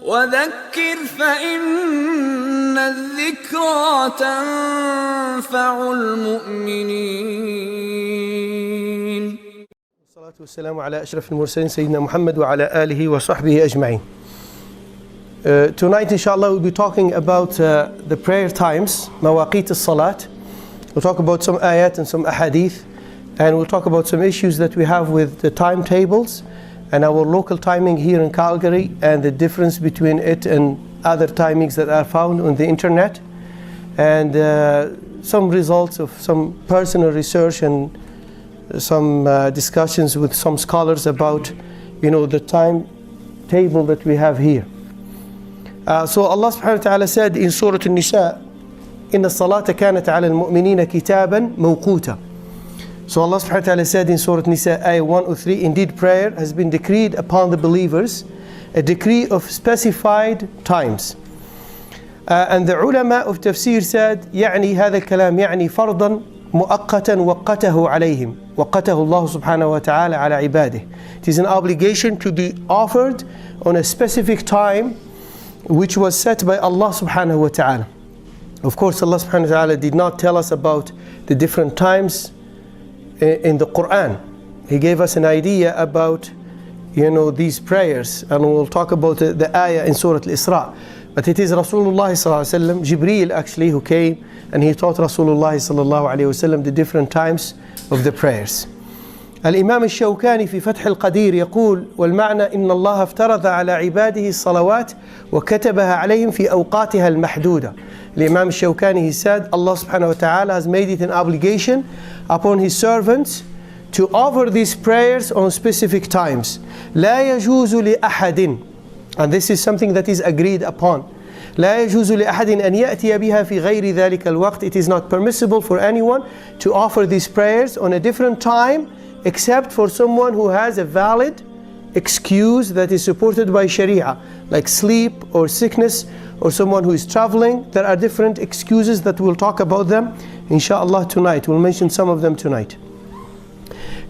وذكر فإن الذكرى تنفع المؤمنين. والصلاة والسلام على أشرف المرسلين سيدنا محمد وعلى آله وصحبه أجمعين. Tonight inshallah we'll be talking about the prayer times, مواقيت الصلاة. We'll talk about some ayat and some ahadith, and we'll talk about some issues that we have with the timetables and our local timing here in Calgary and the difference between it and other timings that are found on the internet, and some results of some personal research and some discussions with some scholars about, the timetable that we have here. So Allah subhanahu wa ta'ala said in Surah An-Nisa, إِنَّ الصَّلَاةَ كَانَتْ عَلَى الْمُؤْمِنِينَ كِتَابًا مَوْقُوتًا. So Allah subhanahu wa ta'ala said in Surah An-Nisa, ayah 103, indeed prayer has been decreed upon the believers, a decree of specified times. And the ulama of tafsir said, يعني هذا الكلام يعني فرضا مؤقتا وقته عليهم وقته الله سبحانه وتعالى على عباده. It is an obligation to be offered on a specific time which was set by Allah subhanahu wa ta'ala. Of course, Allah subhanahu wa ta'ala did not tell us about the different times in the Qur'an. He gave us an idea about, these prayers, and we'll talk about the ayah in Surah Al-Isra. But it is Rasulullah sallallahu alaihi wasallam, Jibreel actually, who came and he taught Rasulullah sallallahu alaihi wasallam the different times of the prayers. الإمام الشوكاني في فتح القدير يقول: والمعنى إن الله افترض على عباده الصلوات وكتبها عليهم في أوقاتها المحدودة. الإمام الشوكاني, he said, Allah subhanahu wa ta'ala has made it an obligation upon his servants to offer these prayers on specific times. لا يجوز لأحد, and this is something that is agreed upon. لا يجوز لأحد أن يأتي بها في غير ذلك الوقت. It is not permissible for anyone to offer these prayers on a different time except for someone who has a valid excuse that is supported by Sharia, like sleep or sickness, or someone who is traveling. There are different excuses that we'll talk about them inshallah tonight. We'll mention some of them tonight.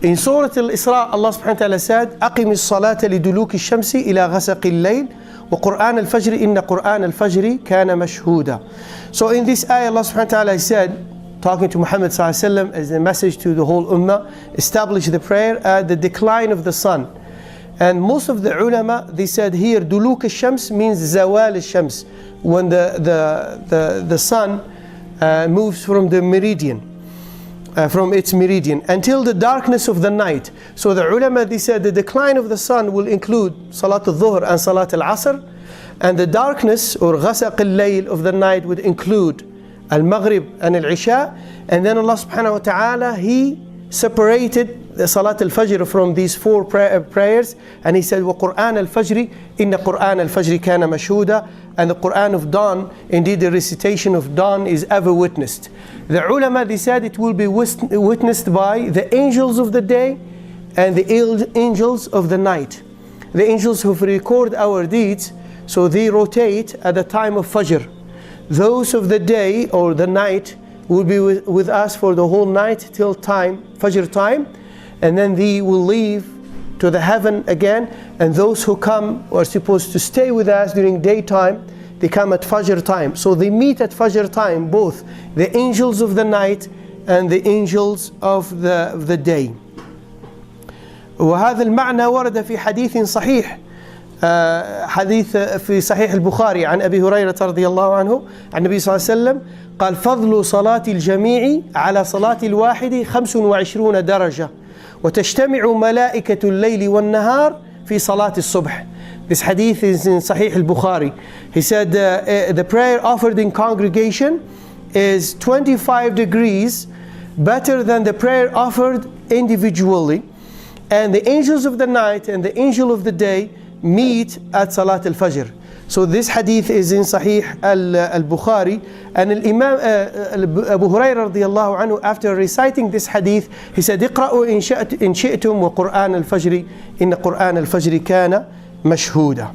In Surah Al-Isra, Allah subhanahu wa ta'ala said, أقم الصلاة لدلوك الشمس إلى غسق الليل وقرآن الفجر إن قرآن الفجر كان مشهودا. So in this ayah, Allah subhanahu wa ta'ala said, talking to Muhammad sallallahu alaihi wasallam as a message to the whole ummah, establish the prayer at the decline of the sun. And most of the ulama, they said here, duluk al-shams means zawal al-shams, when the sun moves from the meridian, from its meridian, until the darkness of the night. So the ulama, they said the decline of the sun will include salat al-dhuhr and salat al-asr, and the darkness or ghasaq al-layl of the night would include al-maghrib and al-isha. And then Allah subhanahu wa ta'ala, he separated the Salat al-Fajr from these four prayers, and he said, وَقُرْآنَ الْفَجْرِ إِنَّ قُرْآنَ الْفَجْرِ كَانَ مَشْهُودًا. And the Qur'an of dawn, indeed the recitation of dawn is ever witnessed. The ulama, they said it will be witnessed by the angels of the day and the angels of the night. The angels who record our deeds, so they rotate at the time of Fajr. Those of the day or the night will be with us for the whole night till time, Fajr time, and then they will leave to the heaven again. And those who come are supposed to stay with us during daytime, they come at Fajr time. So they meet at Fajr time, both the angels of the night and the angels of the day. وهذا المعنى ورد في حديث صحيح، حديث في صحيح البخاري عن أبي هريرة رضي الله عنه عن النبي صلى الله عليه وسلم قال: فضل صلاة الجميع على صلاة الواحد 25 درجة وتجتمع ملائكة الليل والنهار في صلاة الصبح. This hadith is in Sahih al-Bukhari. He said the prayer offered in congregation is 25 degrees better than the prayer offered individually, and the angels of the night and the angel of the day meet at Salat al-Fajr. So this hadith is in Sahih al-Bukhari, and Imam Abu Hurairah radiyallahu anhu, after reciting this hadith, he said, اقرأوا إن شئتم وقرآن الفجر إن قرآن الفجر كان مشهودا.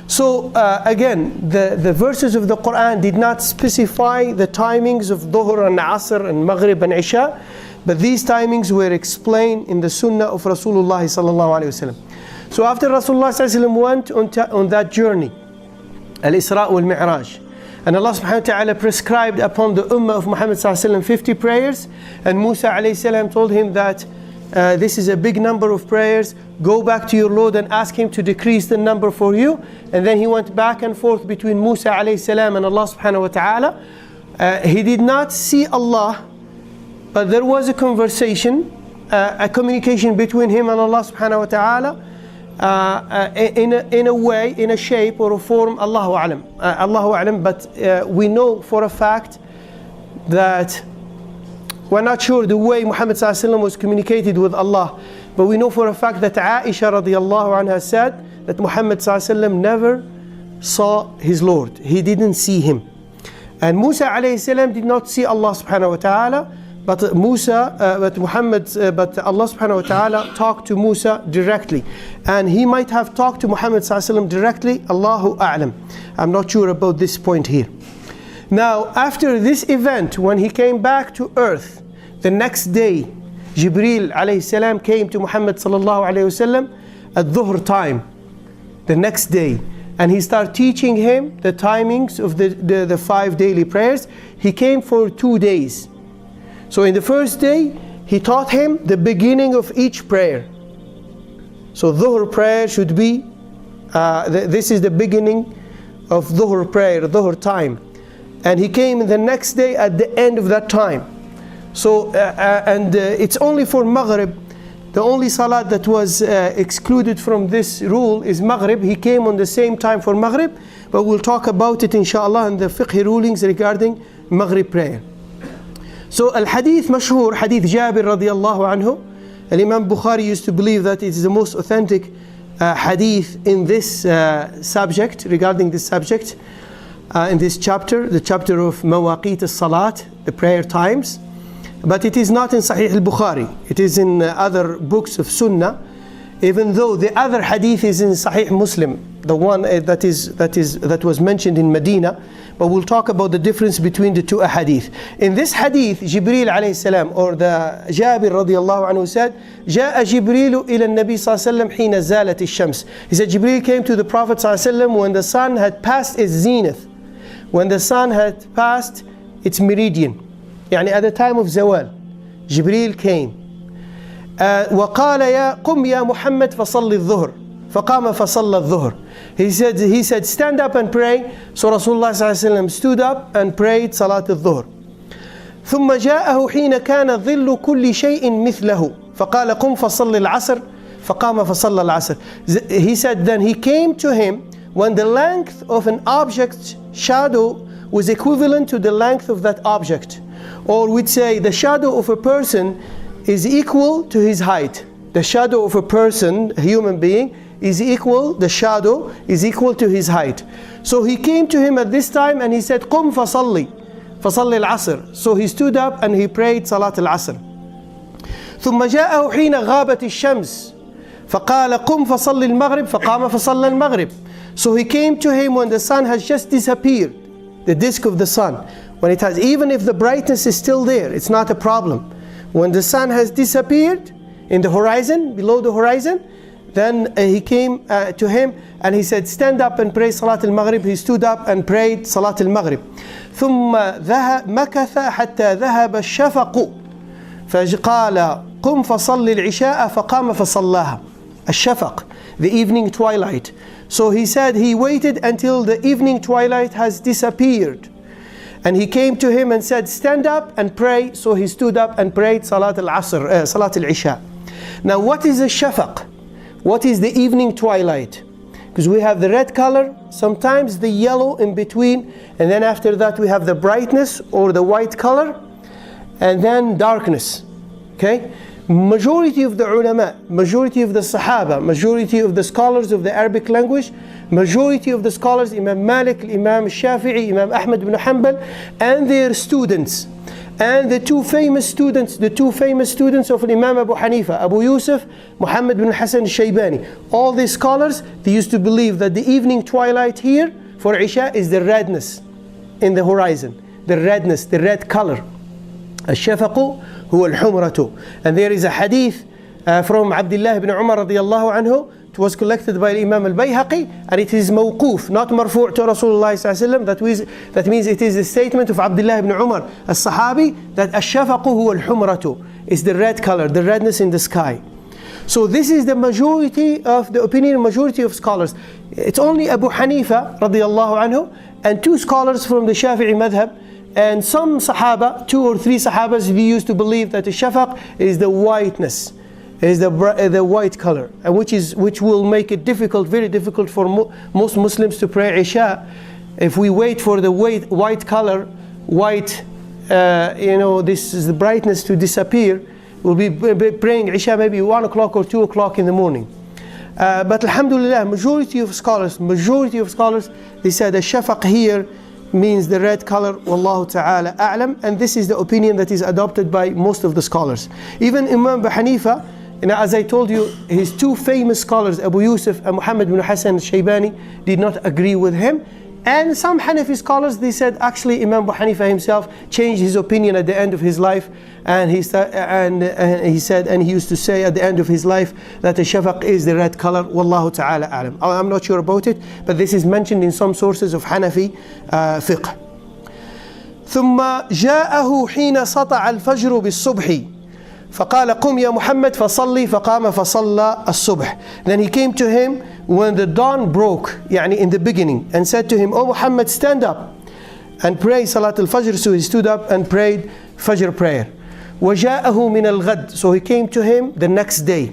So again, the verses of the Qur'an did not specify the timings of Dhuhr and Asr and Maghrib and Isha, but these timings were explained in the Sunnah of Rasulullah sallallahu alaihi wasallam. So after Rasulullah sallallahu alaihi wasallam went on that journey, Al-Isra wal-Mi'raj. And Allah subhanahu wa ta'ala prescribed upon the ummah of Muhammad sallallahu alayhi wa sallam 50 prayers. And Musa alayhi salam told him that this is a big number of prayers. Go back to your Lord and ask him to decrease the number for you. And then he went back and forth between Musa alayhi salam and Allah subhanahu wa ta'ala. He did not see Allah, but there was a conversation, a communication between him and Allah subhanahu wa ta'ala. In a way, in a shape or a form, Allahu A'lam. Allahu A'lam, but we know for a fact that we're not sure the way Muhammad sallallahu alaihi wasallam was communicated with Allah, but we know for a fact that Aisha radiallahu anha said that Muhammad sallallahu alaihi wasallam never saw his Lord. He didn't see him. And Musa alayhi salam did not see Allah subhanahu wa ta'ala, but Allah subhanahu wa ta'ala talked to Musa directly. And he might have talked to Muhammad sallallahu alaihi wasallam directly, Allahu A'lam. I'm not sure about this point here. Now, after this event, when he came back to earth, the next day, Jibreel alayhi salam came to Muhammad sallallahu alayhi wasallam at dhuhr time, the next day. And he started teaching him the timings of the 5 daily prayers. He came for 2 days. So in the first day, he taught him the beginning of each prayer. So dhuhr prayer should be, this is the beginning of dhuhr prayer, dhuhr time. And he came the next day at the end of that time. So, it's only for Maghrib. The only salat that was excluded from this rule is Maghrib. He came on the same time for Maghrib, but we'll talk about it inshallah in the fiqh rulings regarding Maghrib prayer. So al-hadith mashhur, hadith Jabir radiallahu anhu. Imam Bukhari used to believe that it is the most authentic hadith in this subject, regarding this subject, in this chapter, the chapter of Mawaqit al-Salat, the prayer times. But it is not in Sahih al-Bukhari. It is in other books of Sunnah, even though the other hadith is in Sahih Muslim, the one that was mentioned in Medina. But we'll talk about the difference between the two hadith. In this hadith, Jibreel alayhi salam, or the Jabir radiallahu anhu said, جاء جبريل إلى النبي صلى الله عليه وسلم حين زالت الشمس. He said Jibreel came to the Prophet صلى الله عليه وسلم when the sun had passed its zenith, when the sun had passed its meridian. يعني at the time of Zawal, Jibreel came. وقال يا قم يا محمد فصل الظهر فقام فصلى الظهر. He said stand up and pray. So Rasulullah صلى الله عليه وسلم stood up and prayed صلاة الظهر. ثم جاءه حين كان ظل كل شيء مثله فقال قم فصل العصر فقام فصلى العصر. He said then he came to him when the length of an object's shadow was equivalent to the length of that object. Or we'd say the shadow of a person is equal to his height. The shadow of a person, a human being, is equal, the shadow is equal to his height. So he came to him at this time and he said, قُمْ فَصَلِّ الْعَصْرِ. So he stood up and he prayed Salat al-Asr. ثم جاءه حين غابت الشمس فقال قم فصل المغرب فقام فصلى المغرب. So he came to him when the sun has just disappeared, the disk of the sun. When it has, even if the brightness is still there, it's not a problem. When the sun has disappeared in the horizon, below the horizon, then he came to him and he said, stand up and pray Salat al-Maghrib. He stood up and prayed Salat al-Maghrib. ثم مكث حتى ذهب الشفق فقال قم فصل العشاء فقام فصلاها. الشفق, the evening twilight. So he said he waited until the evening twilight has disappeared. And he came to him and said, stand up and pray. So he stood up and prayed Salat al-Asr, Salat al-Isha. Now what is a shafaq? What is the evening twilight? Because we have the red color, sometimes the yellow in between, and then after that we have the brightness or the white color, and then darkness. Okay? Majority of the ulama, majority of the sahaba, majority of the scholars of the Arabic language, majority of the scholars, Imam Malik, Imam Shafi'i, Imam Ahmad ibn Hanbal, and their students, and the two famous students of Imam Abu Hanifa, Abu Yusuf, Muhammad bin Hacene Chebbani. All these scholars, they used to believe that the evening twilight here for Isha is the redness in the horizon, the redness, the red color. الشفق هو الحمرة. And there is a hadith from Abdullah ibn Umar radiallahu anhu It was collected by Imam al-Bayhaqi, and it is mawquf, not marfu' to Rasulullah sallallahu alaihi wasallam. That means it is a statement of Abdullah ibn Umar as-Sahabi that ash-shafaqu huwa al-humratu, is the red color, the redness in the sky. So this is the majority of the opinion, majority of scholars. It's only Abu Hanifa radiyallahu anhu and two scholars from the Shafi'i madhab, and some Sahaba, 2 or 3 Sahabas, they used to believe that the shafaq is the whiteness, is the white color, and which will make it difficult, very difficult for most Muslims to pray Isha. If we wait for the white color, this is the brightness to disappear, we'll be praying Isha maybe 1 o'clock or 2 o'clock in the morning. But alhamdulillah, majority of scholars, they said the shafaq here means the red color, wallahu ta'ala a'lam, and this is the opinion that is adopted by most of the scholars. Even Imam Abu Hanifa, as I told you, his 2 famous scholars, Abu Yusuf and Muhammad bin Hacene Chebbani, did not agree with him. And some Hanafi scholars, they said actually Imam Abu Hanifa himself changed his opinion at the end of his life, and he used to say at the end of his life that the shafaq is the red color, wallahu ta'ala a'lam. I'm not sure about it, but this is mentioned in some sources of Hanafi fiqh. ثم جاءه حين سطع الفجر بالصبح فقال قم يا محمد فصلي فقام فصلى الصبح. Then he came to him when the dawn broke, يعني in the beginning, and said to him, O Muhammad, stand up and pray Salat al-Fajr. So he stood up and prayed Fajr prayer. وجاءه من الغد, so he came to him the next day.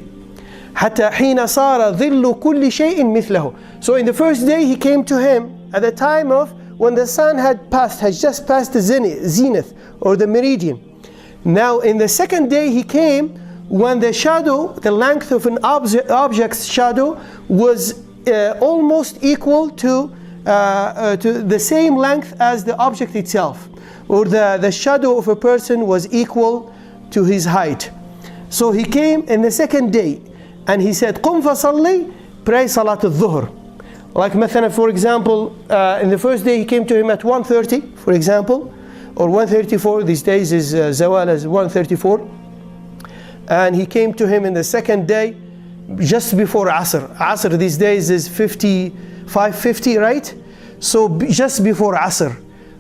حتى حين صار ظل كل شيء مثله. So in the first day he came to him at the time of when the sun had just passed the zenith or the meridian. Now in the second day he came when the shadow, the length of an object's shadow was almost equal to the same length as the object itself, or the shadow of a person was equal to his height. So he came in the second day and he said, قُمْ فَصَلِّ, pray Salat al-Dhuhr. Like مثلا, for example, in the first day he came to him at 1:30, for example, or 1:34, these days is Zawal as 1:34. And he came to him in the second day just before Asr. Asr these days is 5:50, right? So just before Asr,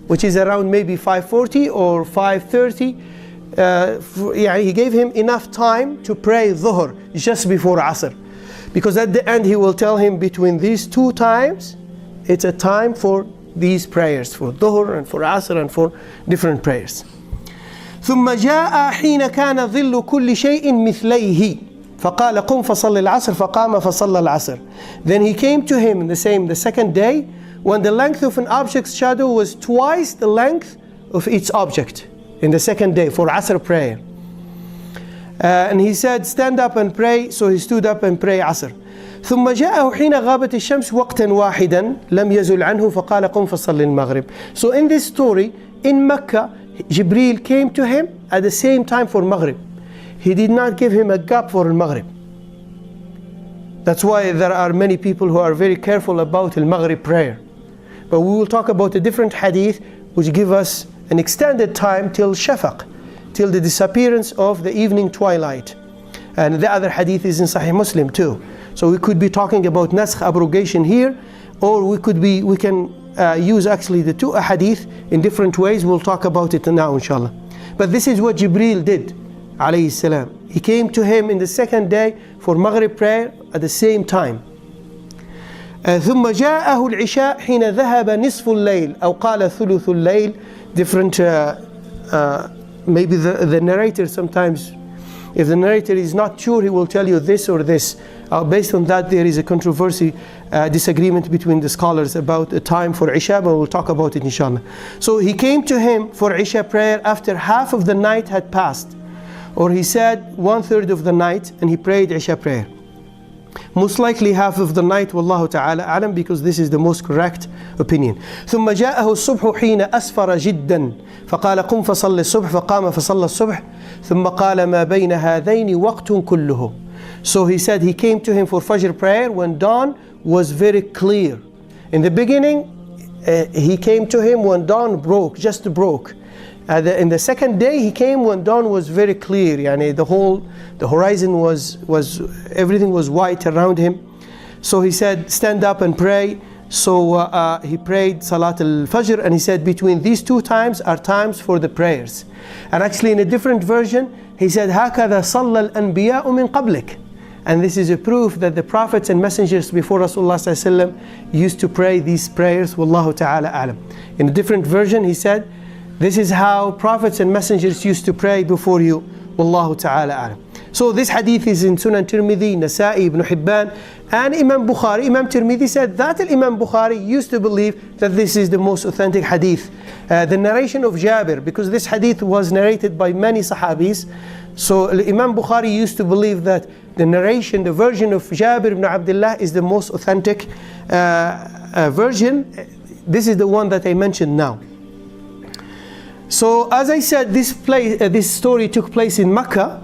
which is around maybe 5:40 or 5:30. He gave him enough time to pray Dhuhr just before Asr. Because at the end he will tell him between these 2 times, it's a time for these prayers, for Dhuhr and for Asr and for different prayers. ثم جاء حين كان ظل كل شيء مثليه فقال قم فصل العصر فقام فصلى العصر. Then he came to him in the second day when the length of an object's shadow was twice the length of its object, in the second day for Asr prayer. And he said, stand up and pray. So he stood up and prayed Asr. ثم جاءه حين غابت الشمس وقتا واحدا لم يزل عنه فقال قم فصل المغرب. So in this story, in Mecca, Jibreel came to him at the same time for Maghrib. He did not give him a gap for Maghrib. That's why there are many people who are very careful about the Maghrib prayer. But we will talk about a different hadith which give us an extended time till Shafaq, till the disappearance of the evening twilight. And the other hadith is in Sahih Muslim too. So we could be talking about Naskh, abrogation here, or we can use actually the 2 hadith in different ways. We'll talk about it now inshallah. But this is what Jibreel did, alayhi salam. He came to him in the second day for Maghrib prayer at the same time. ثم جاءه العشاء حين ذهب نصف الليل أو قال ثلث الليل. Different, maybe the narrator sometimes, if the narrator is not sure, he will tell you this or this. Based on that, there is a controversy, disagreement between the scholars about the time for Isha, but we'll talk about it inshallah. So he came to him for Isha prayer after half of the night had passed, or he said 1/3 of the night, and he prayed Isha prayer. Most likely half of the night, wallahu ta'ala a'lam, because this is the most correct opinion. ثم جاءه الصبح حين أسفر جدا فقال قم فصل الصبح فقام فصلى الصبح ثم قال ما بين هذين وقت كله. So he said he came to him for Fajr prayer when dawn was very clear. In the beginning, he came to him when dawn just broke. In the second day, he came when dawn was very clear. Yani the horizon was everything was white around him. So he said, stand up and pray. So he prayed Salat al-Fajr, and he said between these two times are times for the prayers. And actually in a different version, he said, هَكَذَا صَلَّى الْأَنْبِيَاءُ مِنْ قَبْلِكَ. And this is a proof that the prophets and messengers before Rasulullah ﷺ used to pray these prayers. Wallahu ta'ala a'lam. In a different version, he said, this is how prophets and messengers used to pray before you. Wallahu ta'ala a'lam. So this hadith is in Sunan Tirmidhi, Nasa'i, Ibn Hibban, and Imam Bukhari. Imam Tirmidhi said that Imam Bukhari used to believe that this is the most authentic hadith. The narration of Jabir, because this hadith was narrated by many Sahabis. So Imam Bukhari used to believe that the narration, the version of Jabir ibn Abdullah is the most authentic version. This is the one that I mentioned now. So as I said, this story took place in Mecca.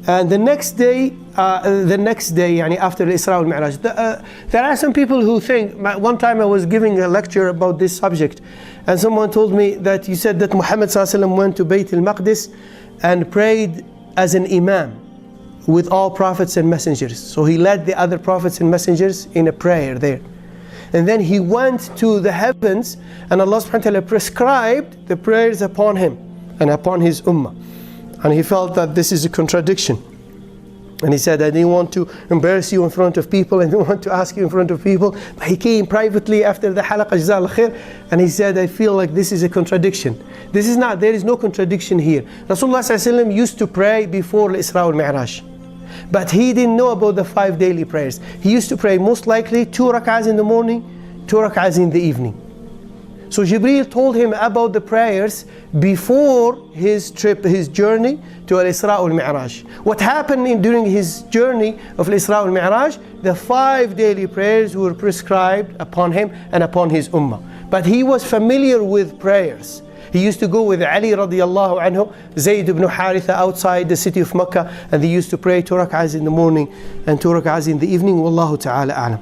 And the next day, yani after Isra al-Mi'raj, there are some people who think, one time I was giving a lecture about this subject, and someone told me that you said that Muhammad ﷺ went to Bayt al-Maqdis and prayed as an imam with all prophets and messengers. So he led the other prophets and messengers in a prayer there. And then he went to the heavens, and Allah subhanahu wa ta'ala prescribed the prayers upon him and upon his ummah. And he felt that this is a contradiction. And he said, I didn't want to embarrass you in front of people, I didn't want to ask you in front of people. But he came privately after the halaqah, Jazal khair, and he said, I feel like this is a contradiction. This is not, there is no contradiction here. Rasulullah ﷺ used to pray before Isra al-Mi'raj. But he didn't know about the 5 daily prayers. He used to pray most likely 2 rak'ahs in the morning, 2 rak'ahs in the evening. So Jibreel told him about the prayers before his trip, his journey to Al-Isra al-Mi'raj. What happened during his journey of Al-Isra al-Mi'raj? The 5 daily prayers were prescribed upon him and upon his ummah. But he was familiar with prayers. He used to go with Ali radiallahu anhu, Zayd ibn Haritha outside the city of Mecca, and they used to pray 2 rak'ahs in the morning and 2 rak'ahs in the evening. Wallahu ta'ala a'lam.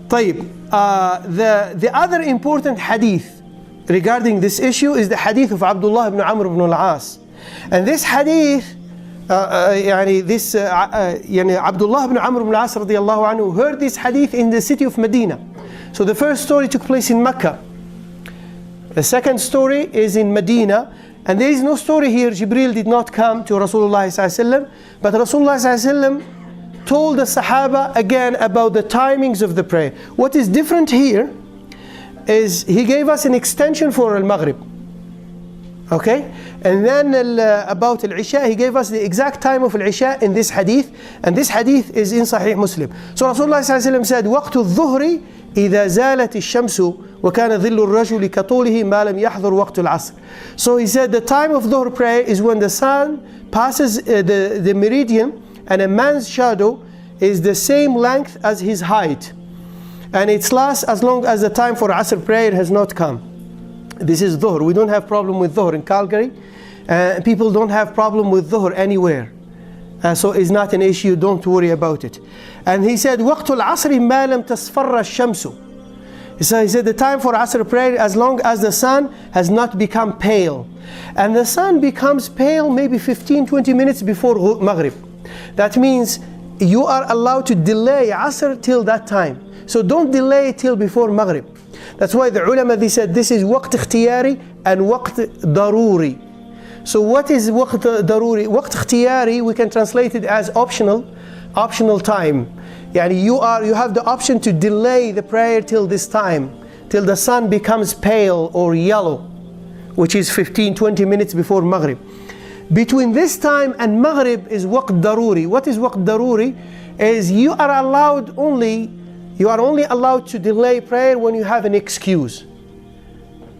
طيب, the other important hadith regarding this issue is the hadith of Abdullah ibn Amr ibn al-As. And this hadith, Abdullah ibn Amr ibn al-As radiallahu anhu heard this hadith in the city of Medina. So the first story took place in Mecca. The second story is in Medina. And there is no story here, Jibreel did not come to Rasulullah ﷺ, but Rasulullah ﷺ told the Sahaba again about the timings of the prayer. What is different here is he gave us an extension for Al-Maghrib. Okay? And then about Al-Isha, he gave us the exact time of Al-Isha in this hadith. And this hadith is in Sahih Muslim. So Rasulullah ﷺ said, وَقْتُ الظُّهْرِ إِذَا زَالَتِ الشَّمْسُ وَكَانَ ظِلُّ الرَّجُلِ كَطُولِهِ مَا لَمْ يَحْضُرْ وَقْتُ الْعَصْرِ. So he said the time of Dhuhr prayer is when the sun passes the meridian, and a man's shadow is the same length as his height. And it lasts as long as the time for Asr prayer has not come. This is Dhuhr. We don't have problem with Dhuhr in Calgary. People don't have problem with Dhuhr anywhere. So it's not an issue, don't worry about it. And he said, وَقْتُ الْعَصْرِ مَا لَمْ تَصْفَرَّ الشَّمْسُ. So he said the time for Asr prayer as long as the sun has not become pale. And the sun becomes pale maybe 15-20 minutes before Maghrib. That means you are allowed to delay Asr till that time. So don't delay till before Maghrib. That's why the ulama, they said this is waqt ikhtiyari and waqt daruri. So what is waqt daruri? Waqt ikhtiyari, we can translate it as optional time. Yani you have the option to delay the prayer till this time, till the sun becomes pale or yellow, which is 15-20 minutes before Maghrib. Between this time and Maghrib is waqt daruri. What is waqt daruri? Is you are only allowed to delay prayer when you have an excuse.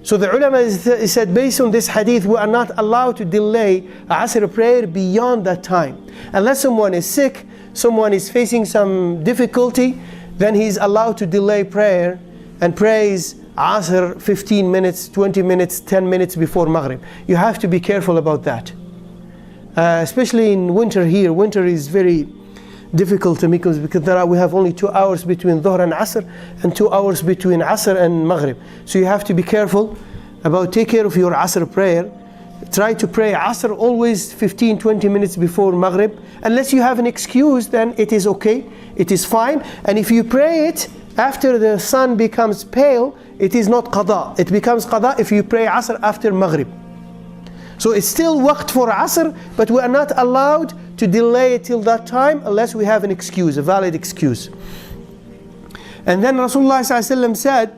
So the ulama said based on this hadith, we are not allowed to delay Asr prayer beyond that time. Unless someone is sick, someone is facing some difficulty, then he is allowed to delay prayer and prays Asr 15 minutes, 20 minutes, 10 minutes before Maghrib. You have to be careful about that. Especially in winter here. Winter is very difficult to me because we have only 2 hours between Dhuhr and Asr and 2 hours between Asr and Maghrib. So you have to be careful about take care of your Asr prayer. try to pray Asr always 15-20 minutes before Maghrib. Unless you have an excuse, then it is okay, it is fine. And if you pray it after the sun becomes pale, it is not qada. It becomes qada if you pray Asr after Maghrib. So it's still waqt for Asr, but we are not allowed to delay it till that time unless we have an excuse, a valid excuse. And then Rasulullah ﷺ said,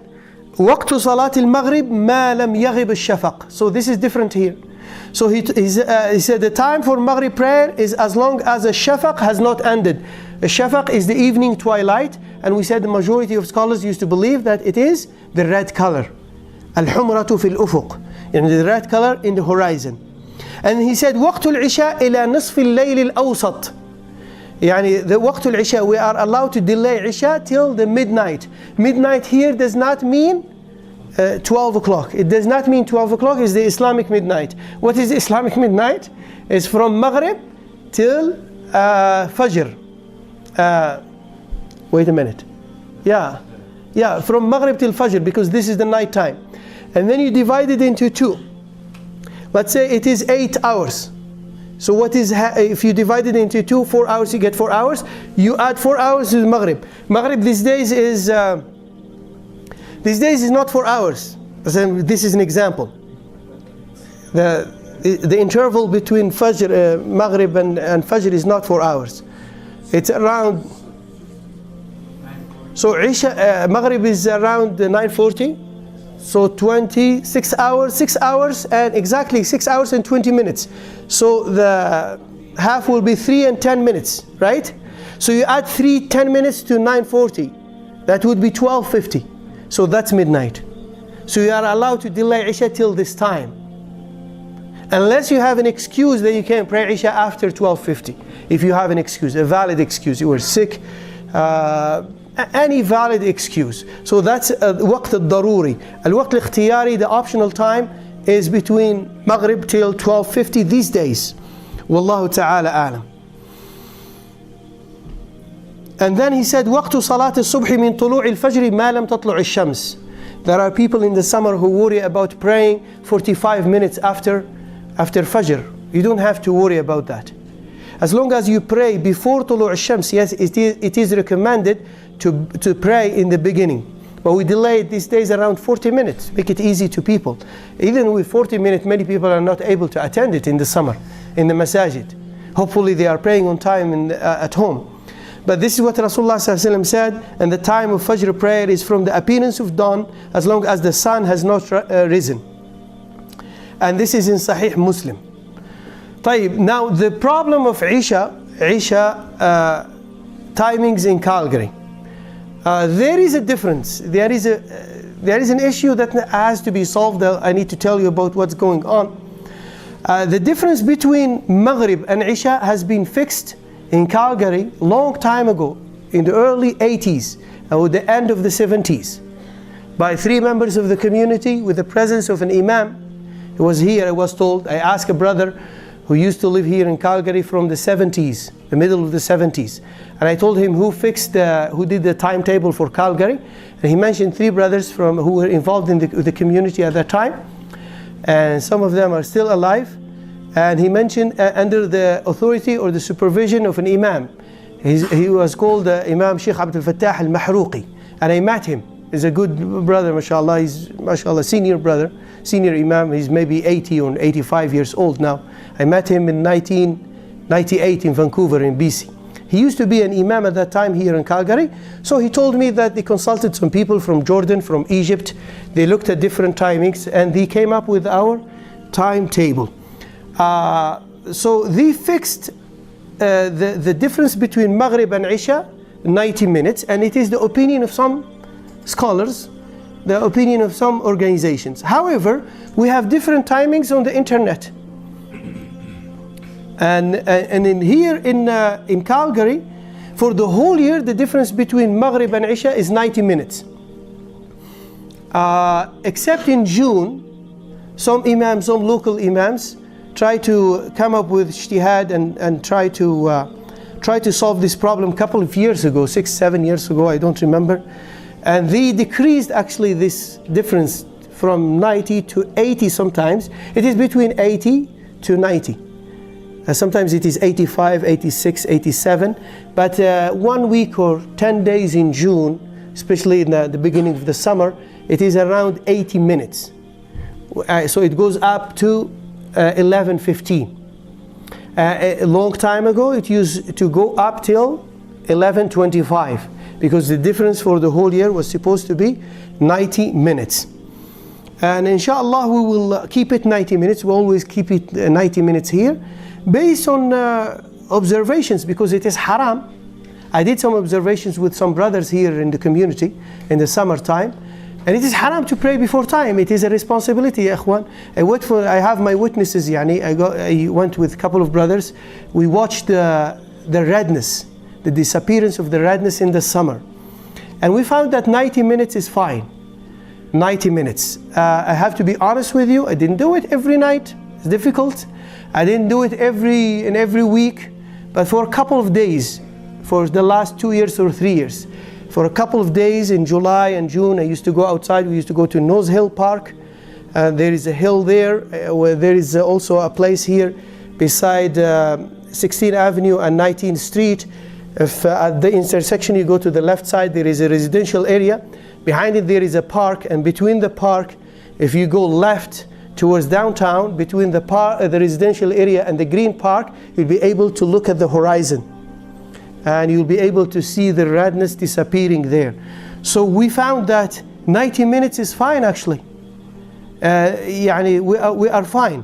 وَقْتُ صَلَاةِ الْمَغْرِبِ مَا لَمْ يَغِبِ الشَّفَقِ. So this is different here. So he said the time for Maghrib prayer is as long as the shafaq has not ended. The shafaq is the evening twilight, and we said the majority of scholars used to believe that it is the red color. الْحُمْرَةُ فِي الْأُفُقِ, in the red color in the horizon. And he said وَقْتُ الْعِشَاءِ إِلَى نِصْفِ اللَّيْلِ الْأَوْسَطِ. يعني the وقت العشاء, we are allowed to delay Isha till the midnight. Midnight here does not mean 12 o'clock. It does not mean 12 o'clock is the Islamic midnight. What is Islamic midnight? It's from Maghrib till Fajr. Wait a minute. Yeah, from Maghrib till Fajr, because this is the night time. And then you divide it into two. Let's say it is 8 hours. So what is, if you divide it into 4 hours, you get 4 hours. You add 4 hours to the Maghrib. Maghrib these days is not 4 hours. This is an example. The interval between Fajr, Maghrib and Fajr is not 4 hours. It's around. So Isha, Maghrib is around 9:40. So 26 hours, 6 hours, and exactly 6 hours and 20 minutes. So the half will be 3 and 10 minutes, right? So you add 10 minutes to 9:40. That would be 12:50. So that's midnight. So you are allowed to delay Isha till this time. Unless you have an excuse that you can pray Isha after 12:50. If you have an excuse, a valid excuse, you were sick, any valid excuse. So that's waqt al-daruri. Al-waqt al-ikhtiyari, the optional time, is between Maghrib till 12:50 these days. Wallahu ta'ala a'lam. And then he said, وَقْتُ صَلَاةِ الصُّبْحِ مِنْ طُلُوعِ الْفَجْرِ مَا لَمْ تَطْلُعِ الشَّمْسِ. There are people in the summer who worry about praying 45 minutes after Fajr. You don't have to worry about that. As long as you pray before طلوع الشمس, yes, it is recommended to pray in the beginning. But we delay it these days around 40 minutes, make it easy to people. Even with 40 minutes, many people are not able to attend it in the summer, in the masajid. Hopefully they are praying on time at home. But this is what Rasulullah ﷺ said, and the time of Fajr prayer is from the appearance of dawn, as long as the sun has not risen. And this is in Sahih Muslim. طيب, now the problem of Isha timings in Calgary. There is a difference. There is an issue that has to be solved. I need to tell you about what's going on. The difference between Maghrib and Isha has been fixed in Calgary long time ago, in the early 80s or the end of the 70s, by 3 members of the community with the presence of an imam. He was here, I was told. I asked a brother who used to live here in Calgary from the 70s, the middle of the 70s. And I told him who did the timetable for Calgary. And he mentioned 3 brothers who were involved in the community at that time. And some of them are still alive. And he mentioned under the authority or the supervision of an imam. He was called Imam Sheikh Abdul Fattah al-Mahruqi. And I met him. He's a good brother, mashallah. He's, mashallah, senior brother, senior imam. He's maybe 80 or 85 years old now. I met him in 1998 in Vancouver in BC. He used to be an imam at that time here in Calgary. So he told me that they consulted some people from Jordan, from Egypt. They looked at different timings and they came up with our timetable. So they fixed the difference between Maghrib and Isha, 90 minutes. And it is the opinion of some scholars, the opinion of some organizations. However, we have different timings on the internet. And here in Calgary, for the whole year, the difference between Maghrib and Isha is 90 minutes. Except in June, some imams, some local imams, try to come up with ijtihad and try to solve this problem a couple of years ago, 6-7 years ago, I don't remember. And they decreased actually this difference from 90 to 80 sometimes. It is between 80 to 90. Sometimes it is 85, 86, 87. But 1 week or 10 days in June, especially in the beginning of the summer, it is around 80 minutes. So it goes up to 11:15. A long time ago, it used to go up till 11:25, because the difference for the whole year was supposed to be 90 minutes. And inshallah, we will keep it 90 minutes. We always keep it 90 minutes here, based on observations, because it is haram. I did some observations with some brothers here in the community in the summertime, and it is haram to pray before time. It is a responsibility, ya ikhwan. I have my witnesses, yani. I went with a couple of brothers. We watched the redness, the disappearance of the redness in the summer. And we found that 90 minutes is fine. 90 minutes. I have to be honest with you, I didn't do it every night. It's difficult. I didn't do it every week, but for a couple of days, for the last 2 years or 3 years. For a couple of days in July and June, I used to go outside. We used to go to Nose Hill Park. There is a hill there, where there is also a place here beside 16th Avenue and 19th Street. If at the intersection you go to the left side, there is a residential area. Behind it there is a park, and between the park, if you go left towards downtown, between the residential area and the green park, you'll be able to look at the horizon. And you'll be able to see the redness disappearing there. So we found that 90 minutes is fine, actually. We are fine.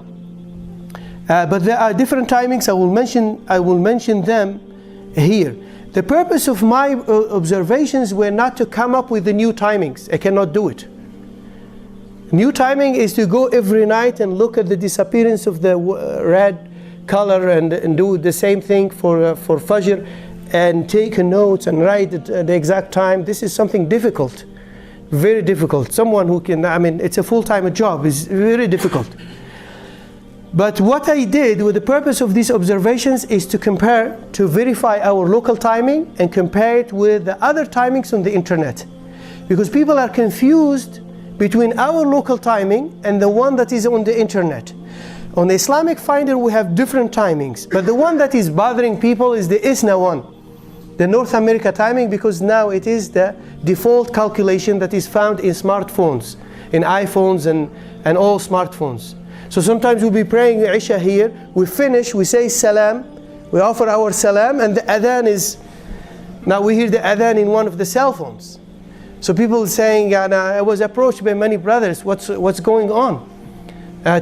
But there are different timings. I will mention them here. The purpose of my observations were not to come up with the new timings. I cannot do it. New timing is to go every night and look at the disappearance of the red color and do the same thing for Fajr, and take notes and write the exact time. This is something difficult, very difficult. Someone who can, it's a full-time job. It's very difficult. But what I did with the purpose of these observations is to compare, to verify our local timing and compare it with the other timings on the internet. Because people are confused between our local timing and the one that is on the internet. On the Islamic Finder we have different timings, but the one that is bothering people is the ISNA one, the North America timing, because now it is the default calculation that is found in smartphones, in iPhones and all smartphones. So sometimes we'll be praying Isha here, we finish, we say salam, we offer our salam, and the adhan is, now we hear the adhan in one of the cell phones. So people are saying, I was approached by many brothers, what's going on?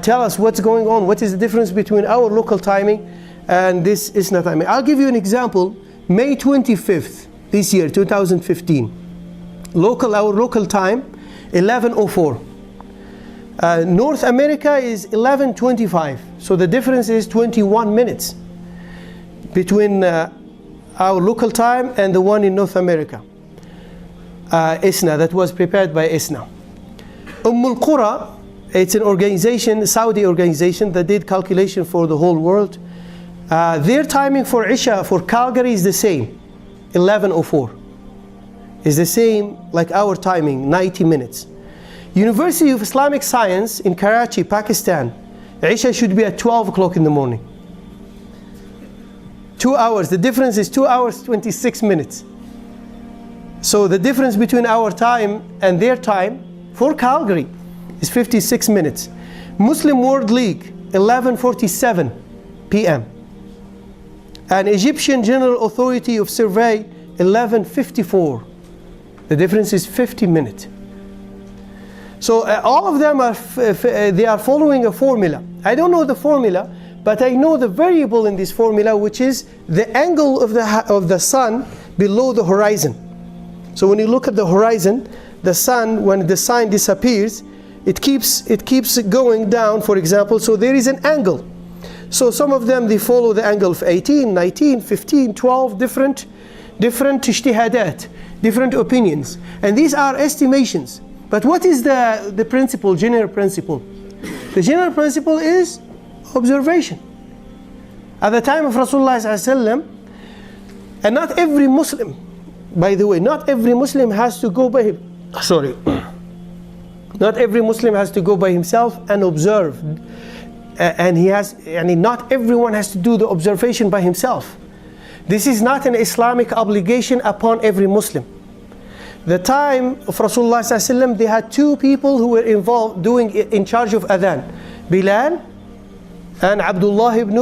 Tell us what's going on, what is the difference between our local timing and this ISNA timing. I'll give you an example. May 25th this year, 2015, our local time, 11:04. North America is 11:25, so the difference is 21 minutes between our local time and the one in North America. ISNA, that was prepared by ISNA. Qura, it's an organization, a Saudi organization that did calculation for the whole world. Their timing for Isha for Calgary is the same, 11:04. Is the same like our timing, 90 minutes. University of Islamic Science in Karachi, Pakistan, Isha should be at 12 o'clock in the morning. 2 hours, the difference is 2 hours 26 minutes. So the difference between our time and their time for Calgary is 56 minutes. Muslim World League, 11:47 p.m. And Egyptian General Authority of Survey, 11:54. The difference is 50 minutes. So all of them they are following a formula. I don't know the formula, but I know the variable in this formula, which is the angle of the sun below the horizon. So when you look at the horizon, the sun, when the sign disappears, it keeps going down, for example, so there is an angle. So some of them, they follow the angle of 18, 19, 15, 12, different ijtihadat, different opinions. And these are estimations. But what is the principle, general principle? The general principle is observation. At the time of Rasulullah ﷺ, and not every Muslim, by the way, not every Muslim has to go by him. Sorry. Not every Muslim has to go by himself and observe. And not everyone has to do the observation by himself. This is not an Islamic obligation upon every Muslim. The time of Rasulullah ﷺ, they had two people who were involved in charge of adhan. Bilal and Abdullah ibn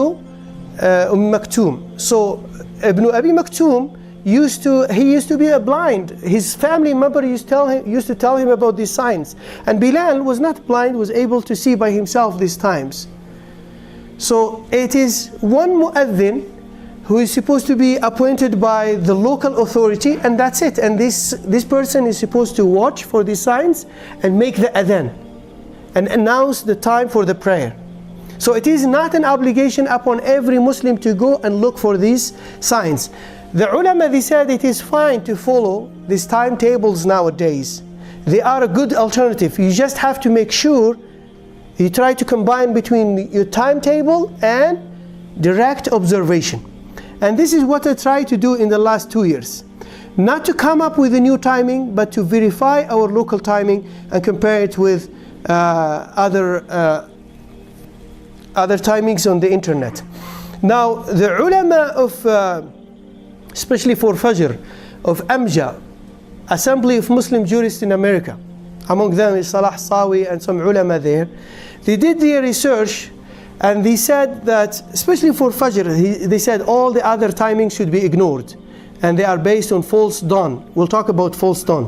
Maktoum. So Ibn Abi Maktoum used to be blind. His family member used to tell him about these signs. And Bilal was not blind, was able to see by himself these times. So it is one mu'adhin who is supposed to be appointed by the local authority, and that's it. And this person is supposed to watch for these signs and make the adhan and announce the time for the prayer. So it is not an obligation upon every Muslim to go and look for these signs. The ulama, they said it is fine to follow these timetables nowadays. They are a good alternative. You just have to make sure you try to combine between your timetable and direct observation. And this is what I tried to do in the last 2 years. Not to come up with a new timing, but to verify our local timing and compare it with other timings on the internet. Now, the ulama of, especially for Fajr, of Amja, Assembly of Muslim Jurists in America, among them is Salah Sawi and some ulama there, they did their research and they said that, especially for Fajr, they said all the other timings should be ignored. And they are based on false dawn. We'll talk about false dawn.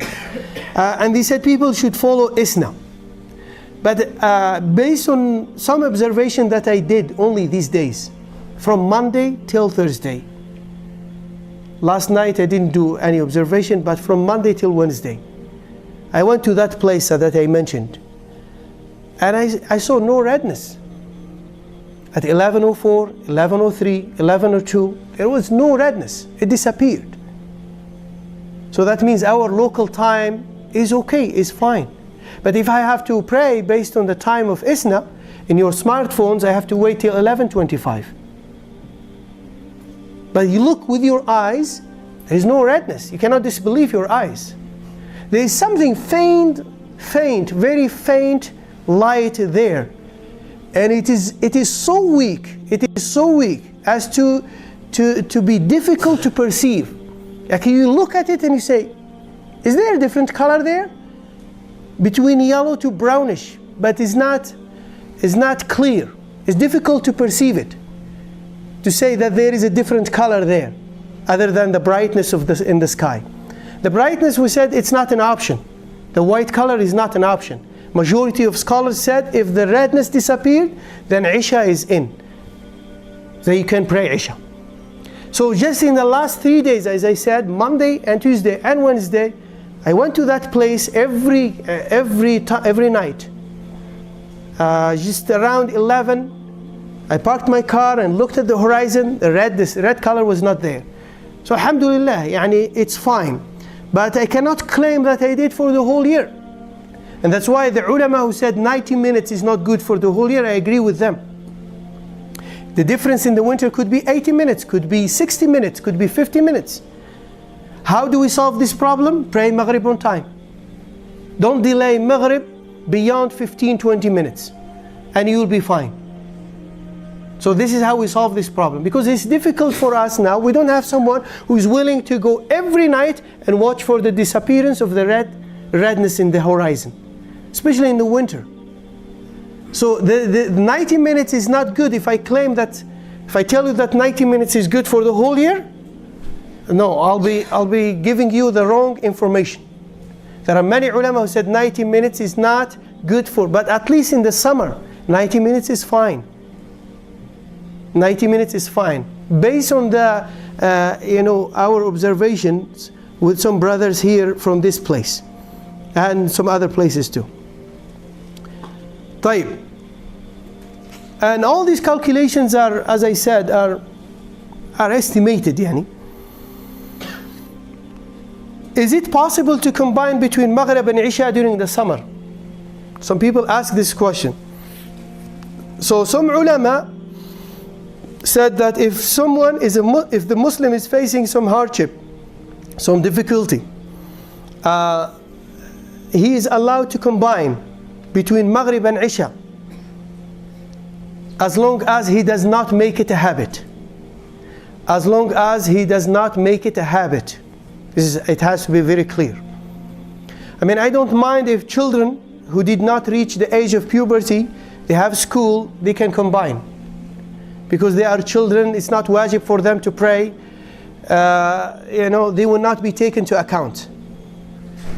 And they said people should follow Isna. But based on some observation that I did only these days, from Monday till Thursday. Last night I didn't do any observation, but from Monday till Wednesday. I went to that place that I mentioned. And I saw no redness. At 11:04, 11:03, 11:02, there was no redness. It disappeared. So that means our local time is okay, is fine. But if I have to pray based on the time of Isna, in your smartphones, I have to wait till 11:25. But you look with your eyes, there is no redness. You cannot disbelieve your eyes. There is something faint, very faint light there. And it is so weak, as to be difficult to perceive. Like you look at it and you say, is there a different color there? Between yellow to brownish, but it's not clear. It's difficult to perceive it. To say that there is a different color there, other than the brightness in the sky. The brightness, we said, it's not an option. The white color is not an option. Majority of scholars said if the redness disappeared, then Isha is in. So you can pray Isha. So just in the last 3 days, as I said, Monday and Tuesday and Wednesday, I went to that place every night. Just around 11, I parked my car and looked at the horizon. This red color was not there. So alhamdulillah, it's fine. But I cannot claim that I did for the whole year. And that's why the ulama who said 90 minutes is not good for the whole year, I agree with them. The difference in the winter could be 80 minutes, could be 60 minutes, could be 50 minutes. How do we solve this problem? Pray Maghrib on time. Don't delay Maghrib beyond 15-20 minutes and you will be fine. So this is how we solve this problem, because it's difficult for us now. We don't have someone who is willing to go every night and watch for the disappearance of the redness in the horizon, especially in the winter. So the 90 minutes is not good. If I claim that, if I tell you that 90 minutes is good for the whole year, no, I'll be giving you the wrong information. There are many ulama who said 90 minutes is not good for, but at least in the summer, 90 minutes is fine. 90 minutes is fine. Based on the, our observations with some brothers here from this place and some other places too. طيب. And all these calculations are, as I said, are estimated. Is it possible to combine between Maghrib and Isha during the summer? Some people ask this question. So some ulama said that if the Muslim is facing some hardship, some difficulty, he is allowed to combine between Maghrib and Isha, as long as he does not make it a habit. As long as he does not make it a habit. It has to be very clear. I mean, I don't mind if children who did not reach the age of puberty, they have school, they can combine. Because they are children, it's not wajib for them to pray. They will not be taken to account.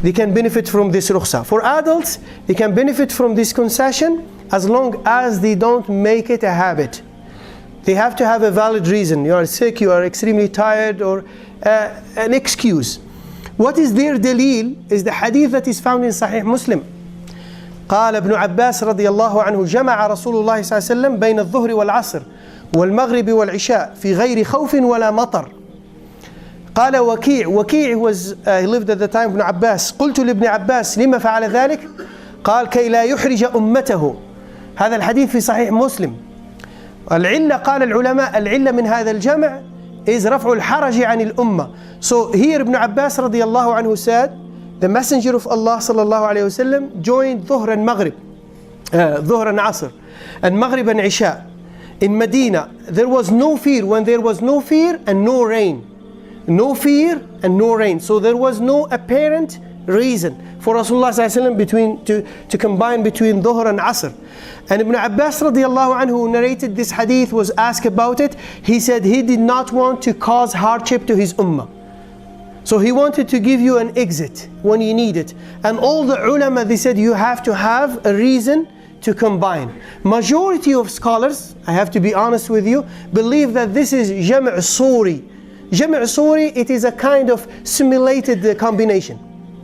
They can benefit from this rukhsa. For adults, they can benefit from this concession as long as they don't make it a habit. They have to have a valid reason. You are sick, you are extremely tired, or an excuse. What is their dalil is the hadith that is found in Sahih Muslim. قال ابن عباس رضي الله عنه جمع رسول الله صلى الله عليه وسلم بين الظهر والعصر والمغرب والعشاء في غير خوف ولا مطر. قال وكيع was he lived at the time ابن عباس. قلت لابن عباس لما فعل ذلك؟ قال كي لا يحرج أمته. هذا الحديث في صحيح مسلم. العلة قال العلماء العلة من هذا الجمع is رفع الحرج عن الأمة. So here Ibn Abbas رضي الله عنه said, the messenger of Allah صلى الله عليه وسلم joined ظهر and Maghrib, ظهر and Asr, and Maghrib and Isha. In Medina, there was no fear when there was no fear and no rain. No fear and no rain. So there was no apparent reason for Rasulullah sallallahu alaihi wasallam to combine between Dhuhr and Asr. And Ibn Abbas radiallahu anhu, who narrated this hadith, was asked about it. He said he did not want to cause hardship to his ummah. So he wanted to give you an exit when you need it. And all the ulama, they said you have to have a reason to combine. Majority of scholars, I have to be honest with you, believe that this is Jam' Suri. Jam' Suri, it is a kind of simulated combination.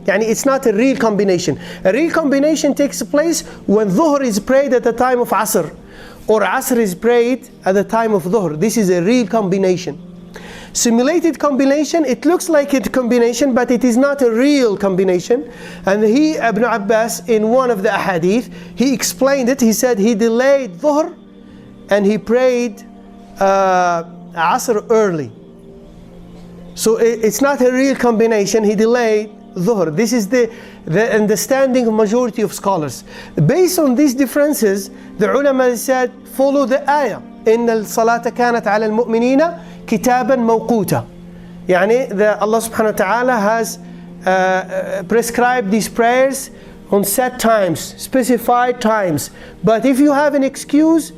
Yani it's not a real combination. A real combination takes place when Dhuhr is prayed at the time of Asr, or Asr is prayed at the time of Dhuhr. This is a real combination. Simulated combination, it looks like a combination, but it is not a real combination. And Ibn Abbas, in one of the ahadith, he explained it. He said he delayed Dhuhr and he prayed Asr early. So it's not a real combination. He delayed Dhuhr. This is the understanding of majority of scholars. Based on these differences, the ulama said, follow the ayah. إن الصلاة كانت على المؤمنين كتابا موقوتا. يعني Allah subhanahu wa ta'ala has prescribed these prayers on set times, specified times. But if you have an excuse,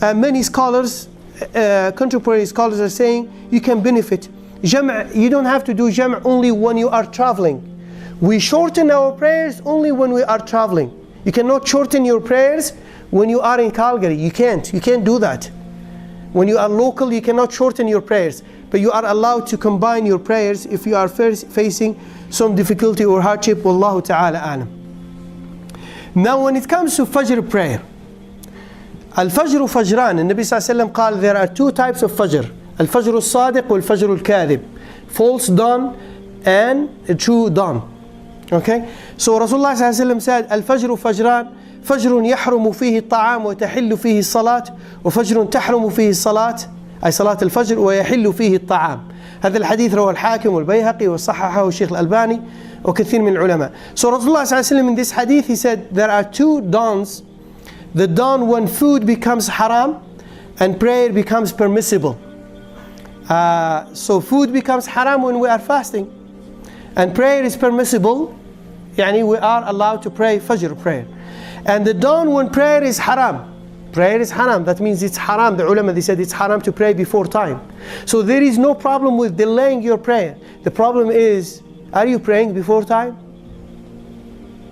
many scholars, contemporary scholars are saying you can benefit. You don't have to do jam' only when you are traveling. We shorten our prayers only when we are traveling. You cannot shorten your prayers when you are in Calgary. You can't do that. When you are local, you cannot shorten your prayers. But you are allowed to combine your prayers if you are facing some difficulty or hardship. Wallahu ta'ala alam. Now when it comes to Fajr prayer, Al-Fajr Fajran, and Nabi sallallahu alayhi wa sallam, there are two types of Fajr. Al-Fajr al-Sadiq wal-Fajr al-Kadhib. False dawn and a true dawn. Okay? So Rasulullah sallallahu alayhi wa sallam said, Al-Fajr Fajran, فجر يحرم فيه الطعام وتحل فيه الصلاة وفجر تحرم فيه الصلاة أي صلاة الفجر ويحل فيه الطعام. هذا الحديث رواه الحاكم والبيهقي وصححه الشيخ الألباني وكثير من العلماء. So Rasulullah صلى الله عليه وسلم in this hadith, he said there are two dawns. The dawn when food becomes haram and prayer becomes permissible. So food becomes haram when we are fasting and prayer is permissible. Yani we are allowed to pray Fajr prayer. And the dawn when prayer is haram. Prayer is haram. That means it's haram. The ulama, they said it's haram to pray before time. So there is no problem with delaying your prayer. The problem is, are you praying before time?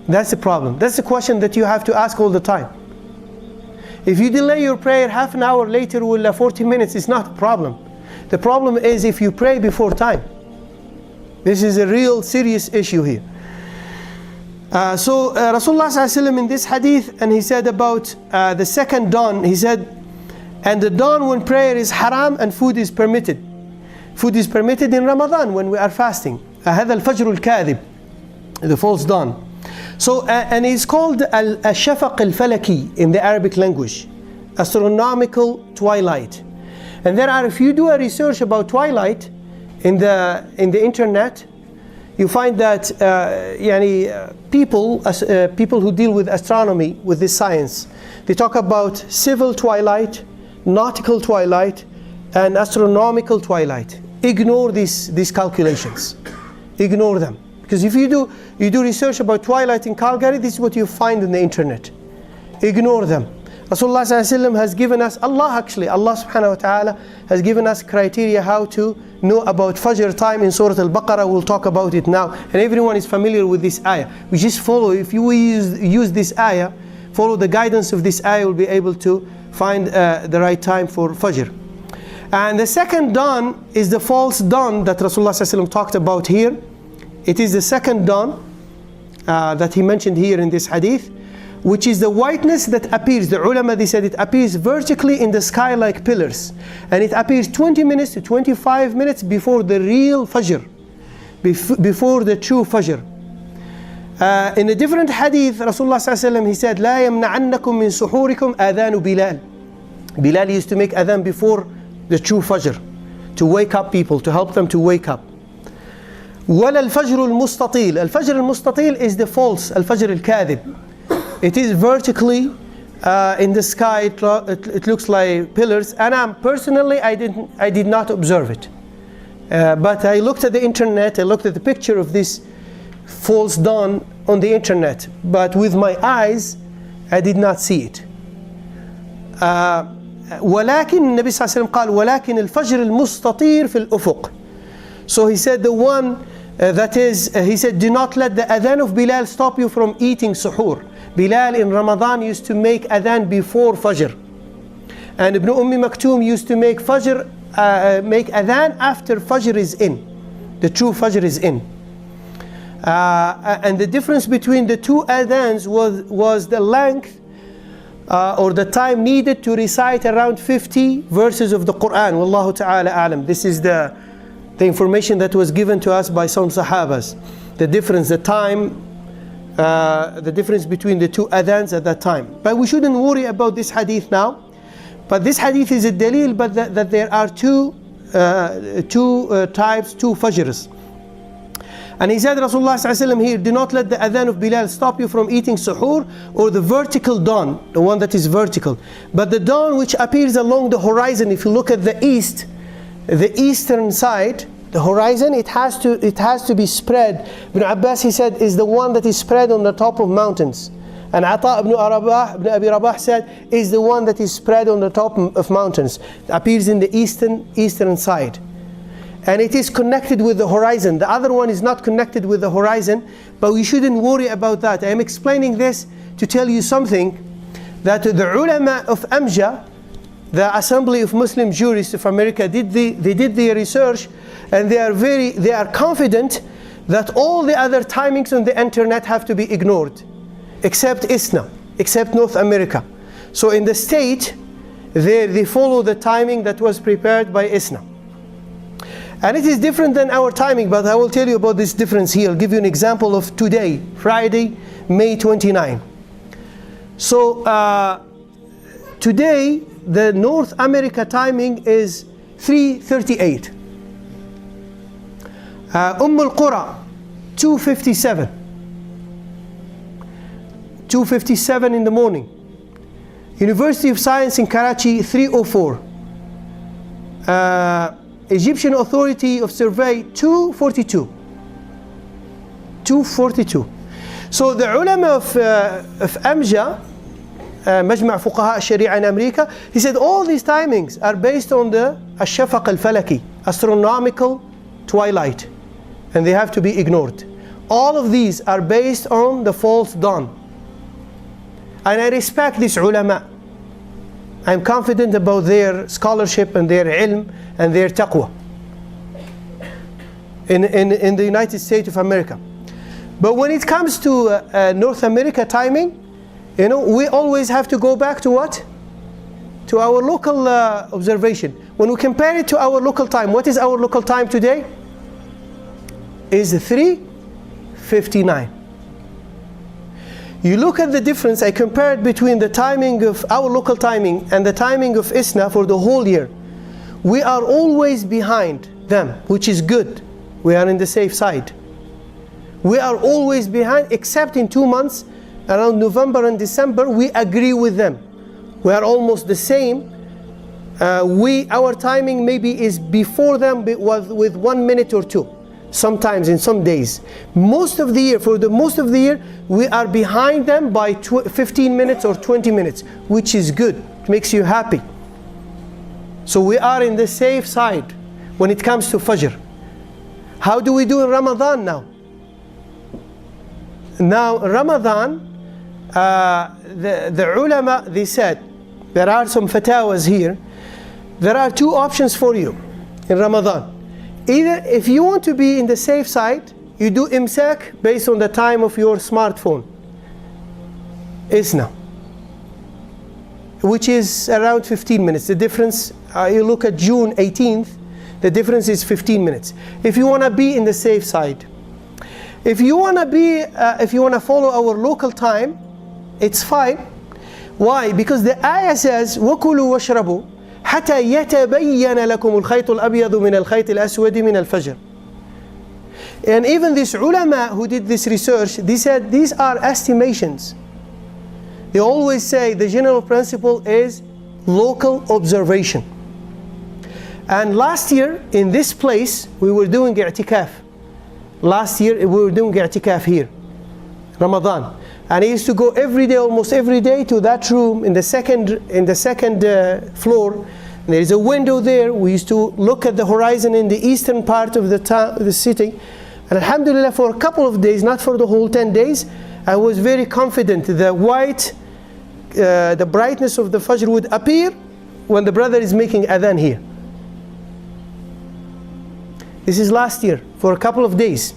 That's the problem. That's the question that you have to ask all the time. If you delay your prayer half an hour later or 40 minutes, it's not a problem. The problem is if you pray before time. This is a real serious issue here. So Rasulullah ﷺ in this hadith, and he said about the second dawn, he said, and the dawn when prayer is haram and food is permitted. Food is permitted in Ramadan when we are fasting. هذا الفجر الكاذب, the false dawn. So and it's called al-shafaq al-falaki in the Arabic language, astronomical twilight. And there are, if you do a research about twilight in the internet, you find that people who deal with astronomy, with this science, they talk about civil twilight, nautical twilight, and astronomical twilight. Ignore these calculations. Ignore them. Because if you do research about twilight in Calgary, this is what you find on the internet. Ignore them. Rasulullah ﷺ has given us, Allah subhanahu wa ta'ala has given us criteria how to know about Fajr time in Surah Al-Baqarah. We'll talk about it now. And everyone is familiar with this ayah. We just follow, if you use this ayah, follow the guidance of this ayah, you'll be able to find the right time for Fajr. And the second dawn is the false dawn that Rasulullah ﷺ talked about here. It is the second dawn that he mentioned here in this hadith, which is the whiteness that appears. The ulama, they said it appears vertically in the sky like pillars, and it appears 20 minutes to 25 minutes before the real Fajr, before the true Fajr. In a different hadith, Rasulullah ﷺ, he said, لا يمنعنكم من سحوركم آذان بلال. Bilal used to make adhan before the true Fajr, to wake up people, to help them to wake up. ولا الفجر المستطيل. الفجر المستطيل is the false, الفجر الكاذب. It is vertically in the sky. It looks like pillars, and personally I did not observe it. But I looked at the internet. I looked at the picture of this false dawn on the internet. But with my eyes, I did not see it. ولكن النبي صلى الله عليه وسلم قال ولكن الفجر المستطير في الأفق. So he said the one that is, he said, do not let the adhan of Bilal stop you from eating suhoor. Bilal in Ramadan used to make adhan before Fajr, and Ibn Maktoum used to make make adhan after Fajr is in, the true Fajr is in. And the difference between the two adhans was the length or the time needed to recite around 50 verses of the Qur'an. Wallahu ta'ala a'lam. This is the information that was given to us by some Sahabas. The difference, the time, the difference between the two adhans at that time. But we shouldn't worry about this hadith now. But this hadith is a dalil, but that there are two types, two fajrs. And he said, Rasulullah ﷺ here, do not let the adhan of Bilal stop you from eating suhoor, or the vertical dawn, the one that is vertical. But the dawn which appears along the horizon, if you look at the east, the eastern side, the horizon, it has to be spread. Ibn Abbas, he said, is the one that is spread on the top of mountains. And Ata ibn Abi Rabah said, is the one that is spread on the top of mountains. It appears in the eastern side. And it is connected with the horizon. The other one is not connected with the horizon, but we shouldn't worry about that. I am explaining this to tell you something, that the ulama of Amja, the Assembly of Muslim Jurists of America, they did their research, and they are confident that all the other timings on the internet have to be ignored, except ISNA, except North America. So in the state, they follow the timing that was prepared by ISNA. And it is different than our timing, but I will tell you about this difference here. I'll give you an example of today, Friday, May 29. So today, the North America timing is 3:38. Al-Qura, 2:57. 2:57 in the morning. University of Science in Karachi, 3:04. Egyptian Authority of Survey, 2:42. 2:42. So the ulama of Amja, Majma' Fuqaha al-Sharia in America, he said all these timings are based on the Ash-Shafaq al-Falaki, astronomical twilight, and they have to be ignored. All of these are based on the false dawn. And I respect these ulama. I'm confident about their scholarship and their ilm and their taqwa in the United States of America. But when it comes to North America timing, you know, we always have to go back to what? To our local observation. When we compare it to our local time, what is our local time today? Is 3:59. You look at the difference, I compared between the timing of our local timing and the timing of ISNA for the whole year. We are always behind them, which is good. We are in the safe side. We are always behind, except in 2 months, around November and December, we agree with them. We are almost the same. Our timing maybe is before them with 1 minute or 2. Sometimes in some days. Most of the year, for the most of the year, we are behind them by 15 minutes or 20 minutes, which is good. It makes you happy. So we are in the safe side when it comes to Fajr. How do we do in Ramadan now? Now Ramadan, the ulama, they said, there are some fatawas here. There are 2 options for you in Ramadan. Either if you want to be in the safe side, you do imsak based on the time of your smartphone, isna, which is around 15 minutes. The difference, you look at June 18th, the difference is 15 minutes. If you want to be in the safe side, if you want to follow our local time, it's fine. Why? Because the ayah says, وَكُلُوا وَاشْرَبُوا حتى يتبين لكم الخيط الأبيض من الخيط الأسود من الفجر. And even this ulama who did this research, they said these are estimations. They always say the general principle is local observation. And last year in this place we were doing i'tikaf. Last year we were doing i'tikaf here, Ramadan. And I used to go every day, almost every day, to that room in the second floor. And there is a window there. We used to look at the horizon in the eastern part of the city. And alhamdulillah, for a couple of days, not for the whole 10 days, I was very confident the brightness of the Fajr would appear when the brother is making adhan here. This is last year, for a couple of days,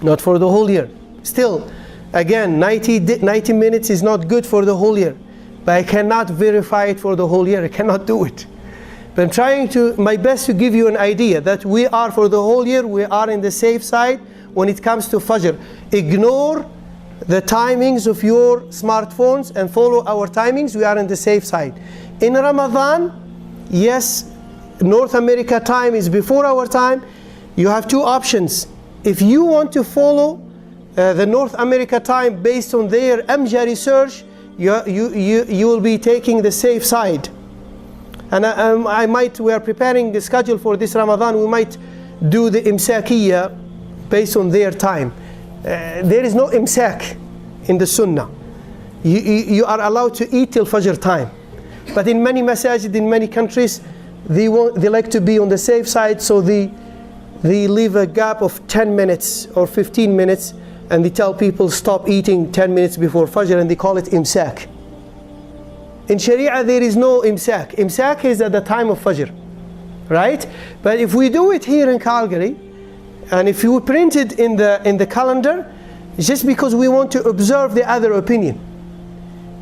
not for the whole year. Still, again, 90 minutes is not good for the whole year. But I cannot verify it for the whole year. I cannot do it. But I'm trying my best to give you an idea that we are, for the whole year, we are in the safe side when it comes to Fajr. Ignore the timings of your smartphones and follow our timings. We are in the safe side. In Ramadan, yes, North America time is before our time. You have 2 options. If you want to follow the North America time based on their AMJA research, you will be taking the safe side. And we are preparing the schedule for this Ramadan. We might do the imsakiyya based on their time. There is no imsak in the Sunnah. You are allowed to eat till Fajr time. But in many masajid, in many countries, they like to be on the safe side, so they leave a gap of 10 minutes or 15 minutes, and they tell people stop eating 10 minutes before Fajr, and they call it imsak. In Sharia there is no imsak. Imsak is at the time of Fajr, right? But if we do it here in Calgary, and if you print it in the calendar, it's just because we want to observe the other opinion.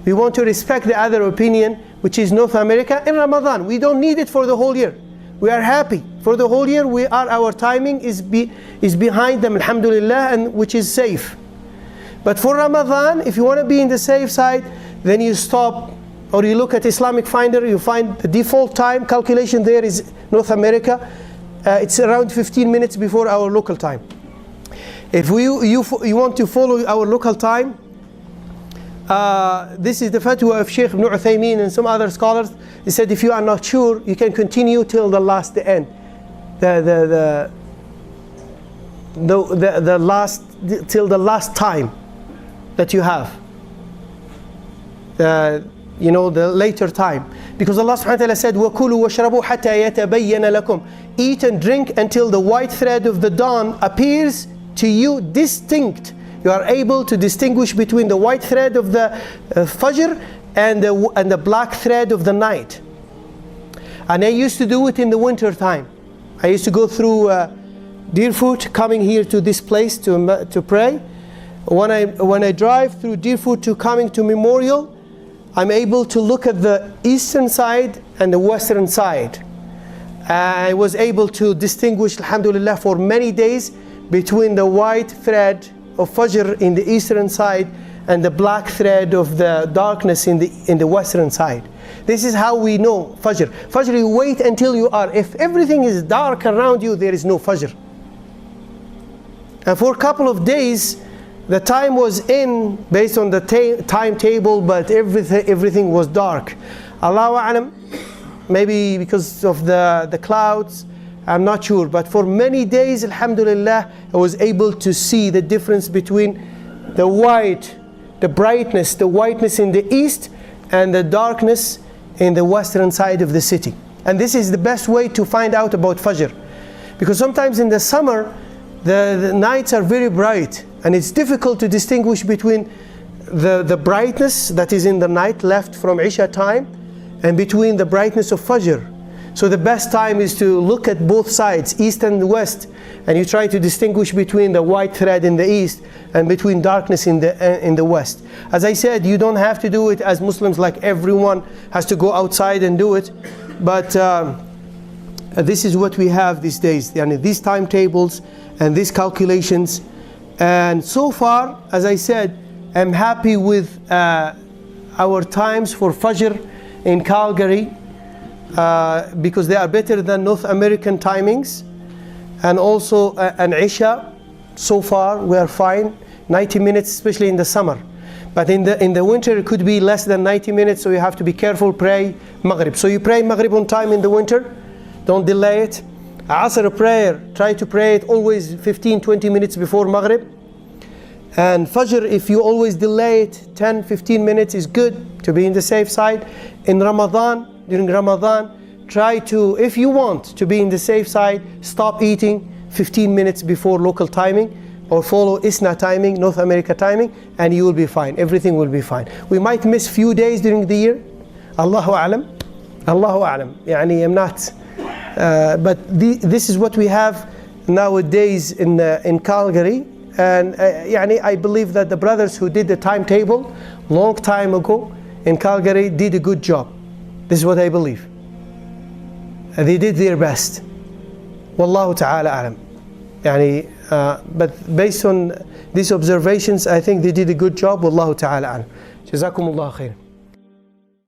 We want to respect the other opinion, which is North America, in Ramadan. We don't need it for the whole year. We are happy. For the whole year, our timing is behind them, alhamdulillah, and which is safe. But for Ramadan, if you want to be in the safe side, then you stop, or you look at Islamic Finder, you find the default time calculation there is North America. It's around 15 minutes before our local time. If you want to follow our local time, this is the fatwa of Sheikh Ibn Uthaymin and some other scholars. He said if you are not sure, you can continue till the end. Till the last time that you have. The later time. Because Allah subhanahu wa ta'ala said, وَكُلُوا وَاشْرَبُوا حَتَّى يَتَبَيَّنَ لَكُمْ. Eat and drink until the white thread of the dawn appears to you distinct. You are able to distinguish between the white thread of the Fajr and the black thread of the night. And I used to do it in the winter time. I used to go through Deerfoot, coming here to this place to pray. When I drive through Deerfoot to coming to Memorial, I'm able to look at the eastern side and the western side. I was able to distinguish, alhamdulillah, for many days between the white thread of Fajr in the eastern side and the black thread of the darkness in the western side. This is how we know Fajr. Fajr, you wait until you are. If everything is dark around you, there is no Fajr. And for a couple of days, the time was in based on the timetable, but everything was dark. Allahu A'lam, maybe because of the clouds, I'm not sure. But for many days, alhamdulillah, I was able to see the difference between the white, the brightness, the whiteness in the east and the darkness in the western side of the city. And this is the best way to find out about Fajr. Because sometimes in the summer, the nights are very bright, and it's difficult to distinguish between the brightness that is in the night left from Isha time and between the brightness of Fajr. So the best time is to look at both sides, east and west, and you try to distinguish between the white thread in the east and between darkness in the west. As I said, you don't have to do it as Muslims, like everyone has to go outside and do it, but this is what we have these days, these timetables and these calculations. And so far, as I said, I'm happy with our times for Fajr in Calgary, because they are better than North American timings, and also an Isha. So far we are fine, 90 minutes, especially in the summer. But in the winter it could be less than 90 minutes, so you have to be careful. Pray Maghrib. So you pray Maghrib on time in the winter, don't delay it. Asr prayer, try to pray it always 15-20 minutes before Maghrib. And Fajr, if you always delay it 10-15 minutes, is good to be in the safe side. In Ramadan, during Ramadan, try to, if you want to be in the safe side, stop eating 15 minutes before local timing, or follow ISNA timing, North America timing, and you will be fine. Everything will be fine. We might miss few days during the year. Allahu A'lam. Allahu A'lam. I'm not. But this is what we have nowadays in Calgary. And I believe that the brothers who did the timetable long time ago in Calgary did a good job. This is what I believe. They did their best. Wallahu ta'ala a'lam. But based on these observations, I think they did a good job. Wallahu ta'ala a'lam. Jazakumullah khair.